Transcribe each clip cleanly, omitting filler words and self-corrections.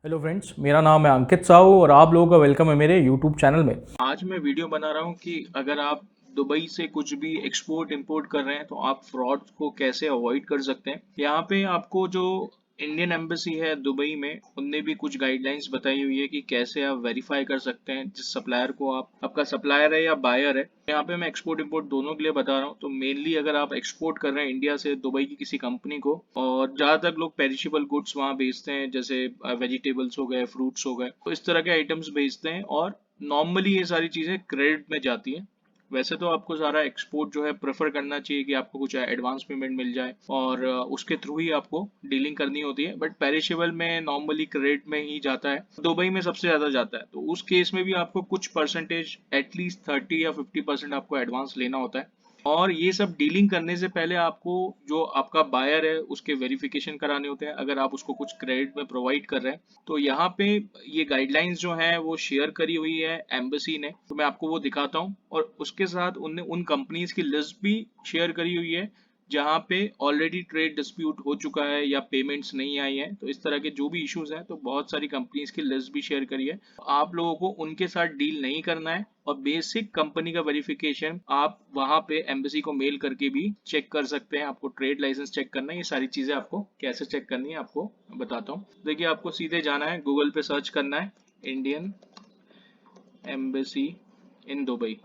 Hello friends, मेरा नाम है अंकित साहू और आप लोगों का वेलकम है मेरे यूट्यूब चैनल में। आज मैं वीडियो बना रहा हूँ कि अगर आप दुबई से कुछ भी एक्सपोर्ट इंपोर्ट कर रहे हैं तो आप फ्रॉड को कैसे अवॉइड कर सकते हैं। यहाँ पे आपको जो इंडियन एम्बेसी है दुबई में, उनने भी कुछ गाइडलाइंस बताई हुई है कि कैसे आप वेरीफाई कर सकते हैं जिस सप्लायर को आपका सप्लायर है या बायर है। यहाँ पे मैं एक्सपोर्ट इंपोर्ट दोनों के लिए बता रहा हूँ। तो मेनली अगर आप एक्सपोर्ट कर रहे हैं इंडिया से दुबई की किसी कंपनी को, और ज़्यादातर लोग पेरिशेबल गुड्स वहाँ बेचते हैं, जैसे वेजिटेबल्स हो गए, फ्रूट्स हो गए, तो इस तरह के आइटम्स बेचते हैं और नॉर्मली ये सारी चीज़ें क्रेडिट में जाती हैं। वैसे तो आपको सारा एक्सपोर्ट जो है प्रेफर करना चाहिए कि आपको कुछ एडवांस पेमेंट मिल जाए और उसके थ्रू ही आपको डीलिंग करनी होती है, बट पेरिशेबल में नॉर्मली क्रेडिट में ही जाता है, दुबई में सबसे ज़्यादा जाता है। तो उस केस में भी आपको कुछ परसेंटेज, एटलीस्ट 30 या 50% आपको एडवांस लेना होता है। और ये सब डीलिंग करने से पहले आपको जो आपका बायर है उसके वेरिफिकेशन कराने होते हैं, अगर आप उसको कुछ क्रेडिट में प्रोवाइड कर रहे हैं। तो यहाँ पे ये गाइडलाइंस जो हैं वो शेयर करी हुई है एम्बेसी ने, तो मैं आपको वो दिखाता हूँ। और उसके साथ उनने उन कंपनीज की लिस्ट भी शेयर करी हुई है जहाँ पे ऑलरेडी ट्रेड डिस्प्यूट हो चुका है या पेमेंट्स नहीं आई हैं। तो इस तरह के जो भी इश्यूज हैं, तो बहुत सारी कंपनीज की लिस्ट भी शेयर करी है। आप लोगों को उनके साथ डील नहीं करना है, और बेसिक कंपनी का वेरिफिकेशन आप वहां पे एम्बेसी को मेल करके भी चेक कर सकते हैं। आपको ट्रेड लाइसेंस चेक करना है, ये सारी चीजें आपको कैसे चेक करनी है आपको बताता हूँ। देखिए, आपको सीधे जाना है, गूगल पे सर्च करना है इंडियन एम्बेसी इन दुबई।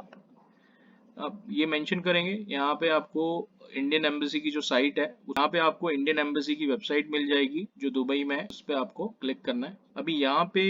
अब ये मेंशन करेंगे, यहाँ पे आपको इंडियन एम्बेसी की जो साइट है, यहाँ पे आपको इंडियन एम्बेसी की वेबसाइट मिल जाएगी जो दुबई में है, उस पर आपको क्लिक करना है। अभी यहाँ पे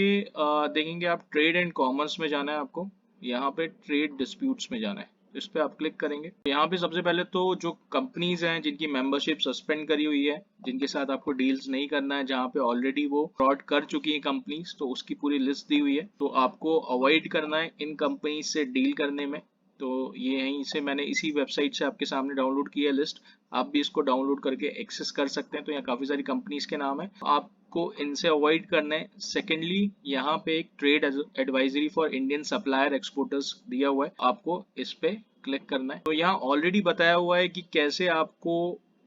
देखेंगे आप ट्रेड एंड कॉमर्स में जाना है आपको, यहाँ पे ट्रेड डिस्प्यूट्स में जाना है, इस पे आप क्लिक करेंगे। यहाँ पे सबसे पहले तो जो कंपनीज हैं जिनकी मेंबरशिप सस्पेंड करी हुई है, जिनके साथ आपको डील्स नहीं करना है, जहाँ पे ऑलरेडी वो फ्रॉड कर चुकी है कंपनीज, तो उसकी पूरी लिस्ट दी हुई है। तो आपको अवॉइड करना है इन कंपनीज से डील करने में। तो ये यहीं से मैंने इसी वेबसाइट से आपके सामने डाउनलोड की है लिस्ट, आप भी इसको डाउनलोड करके एक्सेस कर सकते हैं। तो यहाँ काफ़ी सारी कंपनीज के नाम है, आपको इनसे अवॉइड करना है। सेकेंडली, यहाँ पे एक trade advisory for Indian supplier exporters दिया हुआ है, आपको इस पे क्लिक करना है। तो यहाँ ऑलरेडी बताया हुआ है कि कैसे आपको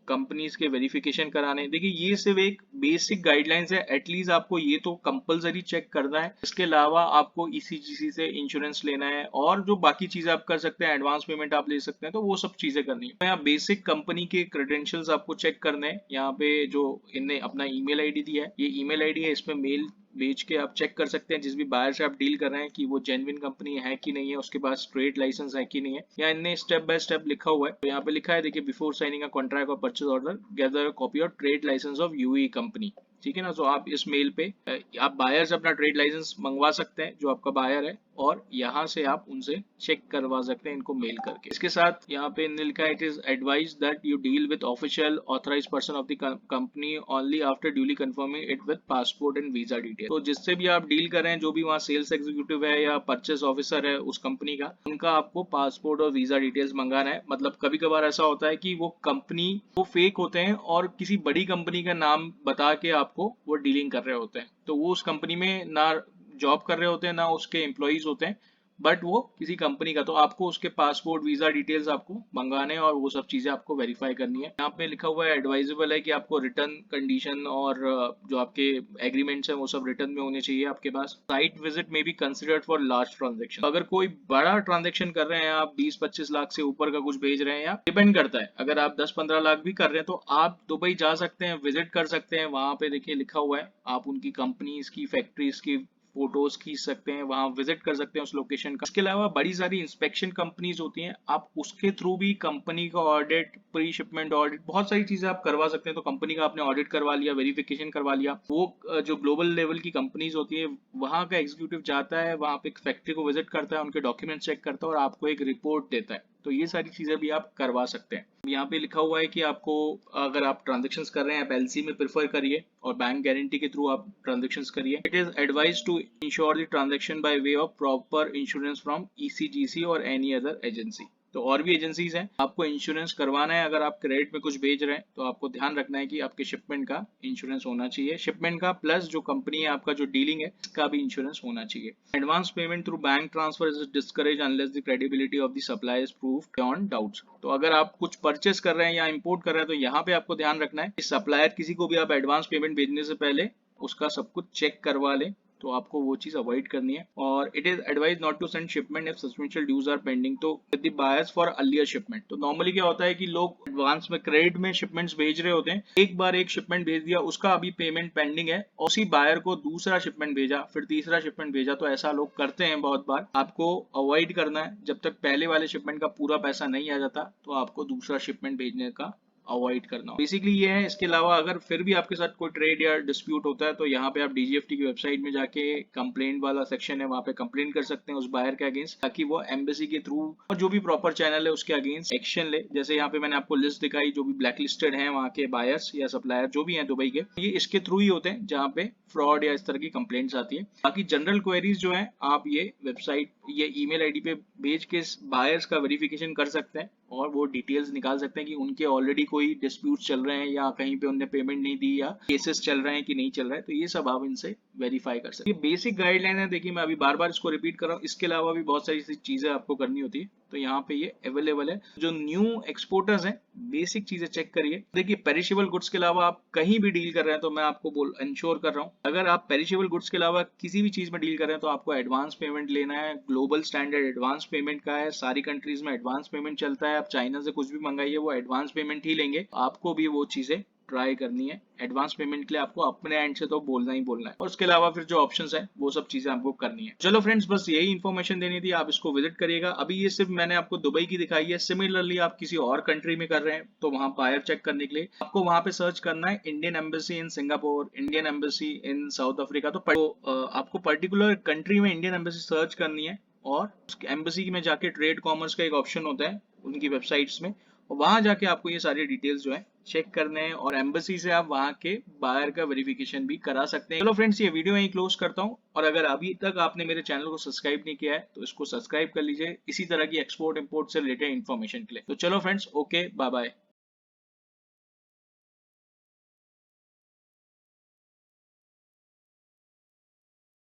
कंपनीज के वेरिफिकेशन कराने हैं। देखिए, ये सिर्फ एक बेसिक गाइडलाइंस है, एटलीस्ट आपको ये तो कंपलसरी चेक करना है। इसके अलावा आपको ईसीजीसी से इंश्योरेंस लेना है, और जो बाकी चीजें आप कर सकते हैं, एडवांस पेमेंट आप ले सकते हैं, तो वो सब चीजें करनी है। तो यहाँ बेसिक कंपनी के क्रेडेंशियल्स आपको चेक करने हैं। यहाँ पे जो इनने अपना ईमेल आईडी दिया है, ये ईमेल आईडी है, इसमें मेल भेज के आप चेक कर सकते हैं जिस भी बायर से आप डील कर रहे हैं कि वो जेन्युइन कंपनी है कि नहीं है, उसके पास ट्रेड लाइसेंस है कि नहीं है। या इनने स्टेप बाय स्टेप लिखा हुआ है, तो यहाँ पे लिखा है, देखिए, बिफोर साइनिंग अ कॉन्ट्रैक्ट और purchase order gather a copy of trade licence of UAE company. ठीक है ना। तो आप इस मेल पे आप बायर से अपना ट्रेड लाइसेंस मंगवा सकते हैं, जो आपका बायर है, और यहाँ से आप उनसे चेक करवा सकते हैं इनको मेल करके। इसके साथ यहाँ पे इन्होंने लिखा है, it is advise that you deal with official authorise person of the company only after duly confirming it with passport and visa detail. तो जिससे भी आप डील कर रहे हैं, जो भी वहाँ सेल्स एग्जीक्यूटिव है या परचेस ऑफिसर है उस कंपनी का, उनका आपको पासपोर्ट और वीजा डिटेल्स मंगाना है। मतलब कभी कभार ऐसा होता है कि वो कंपनी वो फेक होते हैं और किसी बड़ी कंपनी का नाम बता के आपको वो डीलिंग कर रहे होते हैं, तो वो उस कंपनी में ना जॉब कर रहे होते हैं, ना उसके एम्प्लॉयज होते हैं, बट वो किसी कंपनी का। तो आपको उसके पासपोर्ट वीजा डिटेल्स आपको मंगाने हैं और वो सब चीजें आपको वेरीफाई करनी है। यहाँ पे लिखा हुआ है, एडवाइजेबल है कि आपको रिटर्न कंडीशन और जो आपके एग्रीमेंट्स हैं वो सब रिटर्न में होने चाहिए आपके पास। साइट विजिट में भी कंसिडर्ड फॉर लार्ज ट्रांजेक्शन। अगर कोई बड़ा ट्रांजेक्शन कर रहे हैं, आप 20-25 लाख से ऊपर का कुछ भेज रहे हैं, या डिपेंड करता है, अगर आप 10-15 लाख भी कर रहे हैं तो आप दुबई जा सकते हैं, विजिट कर सकते हैं। वहां पे देखिए लिखा हुआ है, आप उनकी कंपनीज की, फैक्ट्रीज की फोटोज खींच सकते हैं, वहां विजिट कर सकते हैं उस लोकेशन का। इसके अलावा बड़ी सारी इंस्पेक्शन कंपनीज होती हैं, आप उसके थ्रू भी कंपनी का ऑडिट, प्री शिपमेंट ऑडिट, बहुत सारी चीजें आप करवा सकते हैं। तो कंपनी का आपने ऑडिट करवा लिया, वेरिफिकेशन करवा लिया, वो जो ग्लोबल लेवल की कंपनीज होती है, वहां का एग्जीक्यूटिव जाता है, वहां पे एक फैक्ट्री को विजिट करता है, उनके डॉक्यूमेंट चेक करता है और आपको एक रिपोर्ट देता है। तो ये सारी चीजें भी आप करवा सकते हैं। यहाँ पे लिखा हुआ है कि आपको, अगर आप ट्रांजेक्शन्स कर रहे हैं, आप एलसी में प्रेफर करिए और बैंक गारंटी के थ्रू आप ट्रांजेक्शन्स करिए। It is advise to insure the transaction by way of proper insurance from ECGC और एनी अदर एजेंसी। तो और भी एजेंसीज हैं, आपको इंश्योरेंस करवाना है। अगर आप क्रेडिट में कुछ भेज रहे हैं तो आपको ध्यान रखना है कि आपके शिपमेंट का इंश्योरेंस होना चाहिए, शिपमेंट का प्लस जो कंपनी है आपका जो डीलिंग है इसका भी इंश्योरेंस होना चाहिए। Advance payment through bank transfer is discourage unless the credibility of the supply is proved beyond doubts. तो अगर आप कुछ परचेस कर रहे हैं या इंपोर्ट कर रहे हैं, तो यहाँ पे आपको ध्यान रखना है कि सप्लायर किसी को भी आप एडवांस पेमेंट भेजने से पहले उसका सब कुछ चेक करवा लें, तो आपको वो चीज अवॉइड करनी है। और it is advised not to send shipment if substantial dues are pending तो with the buyers for earlier shipment. तो नॉर्मली क्या होता है कि लोग एडवांस में क्रेडिट में शिपमेंट्स भेज रहे होते हैं, एक बार एक शिपमेंट भेज दिया, उसका अभी पेमेंट पेंडिंग है, और उसी बायर को दूसरा शिपमेंट भेजा, फिर तीसरा शिपमेंट भेजा। तो ऐसा लोग करते हैं बहुत बार, आपको अवॉइड करना है। जब तक पहले वाले शिपमेंट का पूरा पैसा नहीं आ जाता तो आपको दूसरा शिपमेंट भेजने का अवॉइड करना। बेसिकली ये है। इसके अलावा अगर फिर भी आपके साथ कोई ट्रेड या डिस्प्यूट होता है तो यहाँ पे आप डीजीएफटी की वेबसाइट में जाके कंप्लेंट वाला सेक्शन है, वहाँ पे कंप्लेंट कर सकते हैं उस बायर के अगेंस्ट, ताकि वो एम्बेसी के थ्रू और जो भी प्रॉपर चैनल है उसके अगेंस्ट एक्शन ले। जैसे यहाँ पे मैंने आपको लिस्ट दिखाई, जो भी ब्लैक लिस्टेड है वहाँ के बायर्स या सप्लायर जो भी है दुबई के, ये इसके थ्रू ही होते हैं जहाँ पे फ्रॉड या इस तरह की कंप्लेंट्स आती है। बाकी जनरल क्वेरीज जो है आप ये वेबसाइट, ये ईमेल आईडी पे भेज के बायर्स का वेरिफिकेशन कर सकते हैं और वो डिटेल्स निकाल सकते हैं कि उनके ऑलरेडी कोई डिस्प्यूट चल रहे हैं या कहीं पे उनने पेमेंट नहीं दी या केसेस चल रहे हैं कि नहीं चल रहा है। तो ये सब आप इनसे वेरीफाई कर सकते हैं। ये बेसिक गाइडलाइन है। देखिए मैं अभी बार बार इसको रिपीट कर रहा हूँ, इसके अलावा भी बहुत सारी चीजें आपको करनी होती है, तो यहाँ पे ये अवेलेबल है। जो न्यू एक्सपोर्टर्स हैं, बेसिक चीजें चेक करिए। देखिए पेरिशेबल गुड्स के अलावा आप कहीं भी डील कर रहे हैं तो मैं आपको इंश्योर कर रहा हूँ, अगर आप पेरिशेबल गुड्स के अलावा किसी भी चीज में डील कर रहे हैं तो आपको एडवांस पेमेंट लेना है। ग्लोबल स्टैंडर्ड एडवांस पेमेंट का है, सारी कंट्रीज में एडवांस पेमेंट चलता है। आप चाइना से कुछ भी मंगाइए वो एडवांस पेमेंट ही लेंगे। आपको भी वो चीजें ट्राई करनी है। एडवांस पेमेंट के लिए आपको अपने एंड से तो बोलना ही बोलना है, और उसके अलावा फिर जो ऑप्शंस हैं वो सब चीजें आपको करनी है। चलो फ्रेंड्स, बस यही इन्फॉर्मेशन देनी थी, आप इसको विजिट करिएगा। अभी ये सिर्फ मैंने आपको दुबई की दिखाई है। सिमिलरली आप किसी और कंट्री में कर रहे हैं तो वहां बायर चेक करने के लिए आपको वहां पे सर्च करना है Indian embassy in Singapore, Indian embassy in south Africa. तो आपको पर्टिकुलर कंट्री में इंडियन एम्बेसी सर्च करनी है, और एम्बेसी में जाके ट्रेड कॉमर्स का एक ऑप्शन होता है उनकी वेबसाइट्स में, वहां जाके आपको ये सारी डिटेल्स जो है चेक करने हैं, और एम्बेसी से आप वहां के बायर का वेरिफिकेशन भी करा सकते हैं। चलो फ्रेंड्स, ये वीडियो यहीं क्लोज करता हूं, और अगर अभी तक आपने मेरे चैनल को सब्सक्राइब नहीं किया है तो इसको सब्सक्राइब कर लीजिए इसी तरह की एक्सपोर्ट इंपोर्ट से रिलेटेड इन्फॉर्मेशन के लिए। तो चलो फ्रेंड्स, ओके, बाय बाय।